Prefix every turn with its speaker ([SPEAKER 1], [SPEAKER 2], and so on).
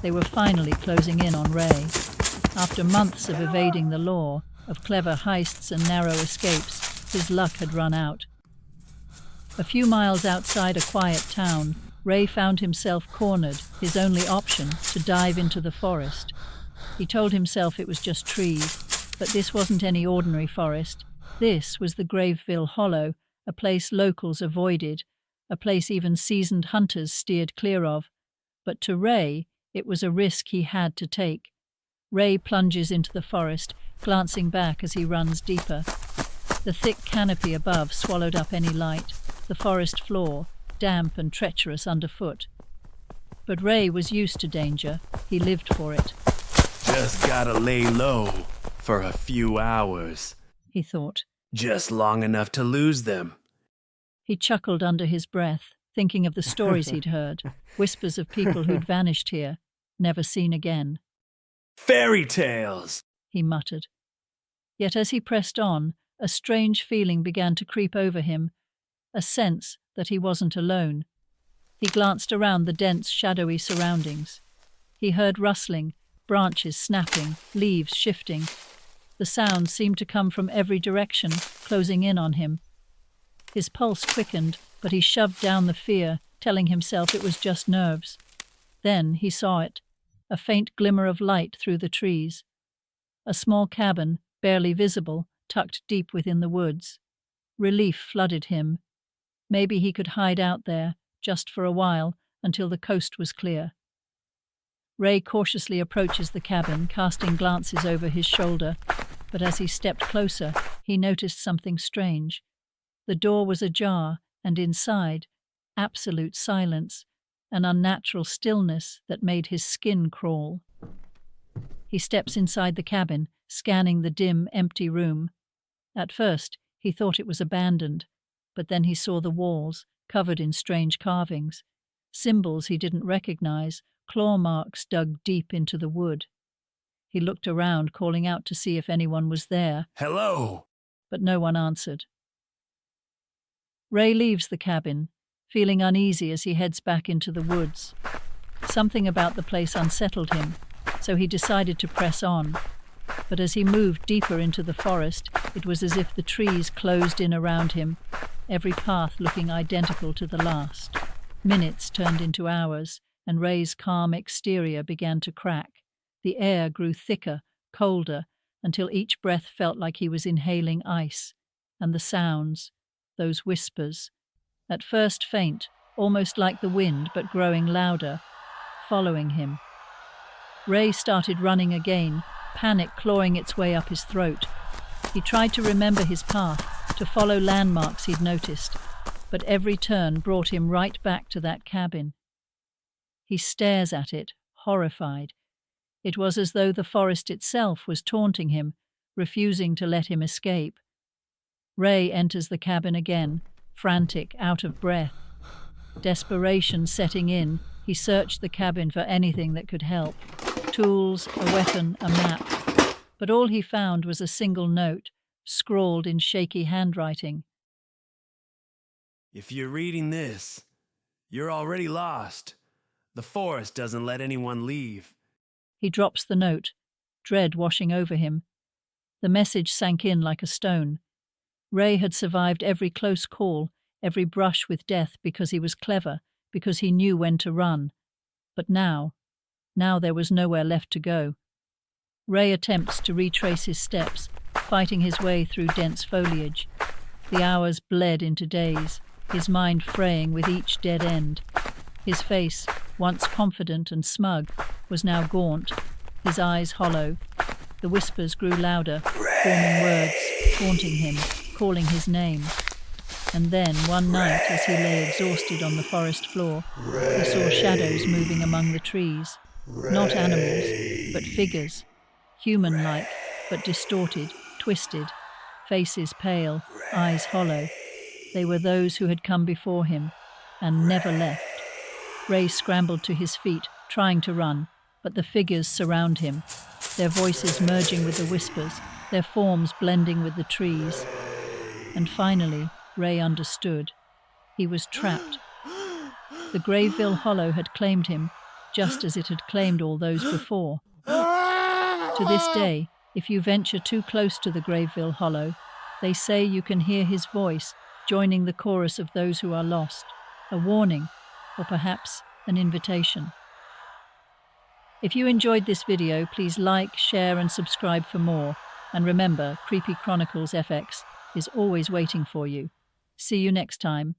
[SPEAKER 1] They were finally closing in on Ray. After months of evading the law, of clever heists and narrow escapes, his luck had run out. A few miles outside a quiet town, Ray found himself cornered, his only option to dive into the forest. He told himself it was just trees, but this wasn't any ordinary forest. This was the Graveville Hollow, a place locals avoided, a place even seasoned hunters steered clear of. But to Ray, it was a risk he had to take. Ray plunges into the forest, glancing back as he runs deeper. The thick canopy above swallowed up any light, the forest floor, damp and treacherous underfoot. But Ray was used to danger. He lived for it.
[SPEAKER 2] Just gotta lay low for a few hours,
[SPEAKER 1] he thought.
[SPEAKER 2] Just long enough to lose them.
[SPEAKER 1] He chuckled under his breath, thinking of the stories he'd heard, whispers of people who'd vanished here, never seen again.
[SPEAKER 2] Fairy tales,
[SPEAKER 1] he muttered. Yet as he pressed on, a strange feeling began to creep over him, a sense that he wasn't alone. He glanced around the dense, shadowy surroundings. He heard rustling, branches snapping, leaves shifting. The sounds seemed to come from every direction, closing in on him. His pulse quickened, but he shoved down the fear, telling himself it was just nerves. Then he saw it, a faint glimmer of light through the trees. A small cabin, barely visible, tucked deep within the woods. Relief flooded him. Maybe he could hide out there, just for a while, until the coast was clear. Ray cautiously approaches the cabin, casting glances over his shoulder, but as he stepped closer, he noticed something strange. The door was ajar, and inside, absolute silence, an unnatural stillness that made his skin crawl. He steps inside the cabin, scanning the dim, empty room. At first, he thought it was abandoned, but then he saw the walls, covered in strange carvings, symbols he didn't recognize, claw marks dug deep into the wood. He looked around, calling out to see if anyone was there.
[SPEAKER 2] Hello!
[SPEAKER 1] But no one answered. Ray leaves the cabin, feeling uneasy as he heads back into the woods. Something about the place unsettled him, so he decided to press on. But as he moved deeper into the forest, it was as if the trees closed in around him, every path looking identical to the last. Minutes turned into hours, and Ray's calm exterior began to crack. The air grew thicker, colder, until each breath felt like he was inhaling ice. And the sounds, those whispers, at first faint, almost like the wind, but growing louder, following him. Ray started running again, panic clawing its way up his throat. He tried to remember his path, to follow landmarks he'd noticed, but every turn brought him right back to that cabin. He stares at it, horrified. It was as though the forest itself was taunting him, refusing to let him escape. Ray enters the cabin again, frantic, out of breath. Desperation setting in, he searched the cabin for anything that could help. Tools, a weapon, a map. But all he found was a single note, scrawled in shaky handwriting.
[SPEAKER 2] If you're reading this, you're already lost. The forest doesn't let anyone leave.
[SPEAKER 1] He drops the note, dread washing over him. The message sank in like a stone. Ray had survived every close call, every brush with death because he was clever, because he knew when to run. But now there was nowhere left to go. Ray attempts to retrace his steps, fighting his way through dense foliage. The hours bled into days, his mind fraying with each dead end. His face, once confident and smug, was now gaunt, his eyes hollow. The whispers grew louder, forming words, taunting him, calling his name. And then, one night, as he lay exhausted on the forest floor, he saw shadows moving among the trees. Not animals, but figures, human-like, but distorted, twisted, faces pale, eyes hollow. They were those who had come before him, and never left. Ray scrambled to his feet, trying to run, but the figures surround him, their voices merging with the whispers, their forms blending with the trees. And finally, Ray understood. He was trapped. The Graveville Hollow had claimed him, just as it had claimed all those before. To this day, if you venture too close to the Graveville Hollow, they say you can hear his voice joining the chorus of those who are lost, a warning, or perhaps an invitation. If you enjoyed this video, please like, share and subscribe for more. And remember, Creepy Chronicles FX is always waiting for you. See you next time.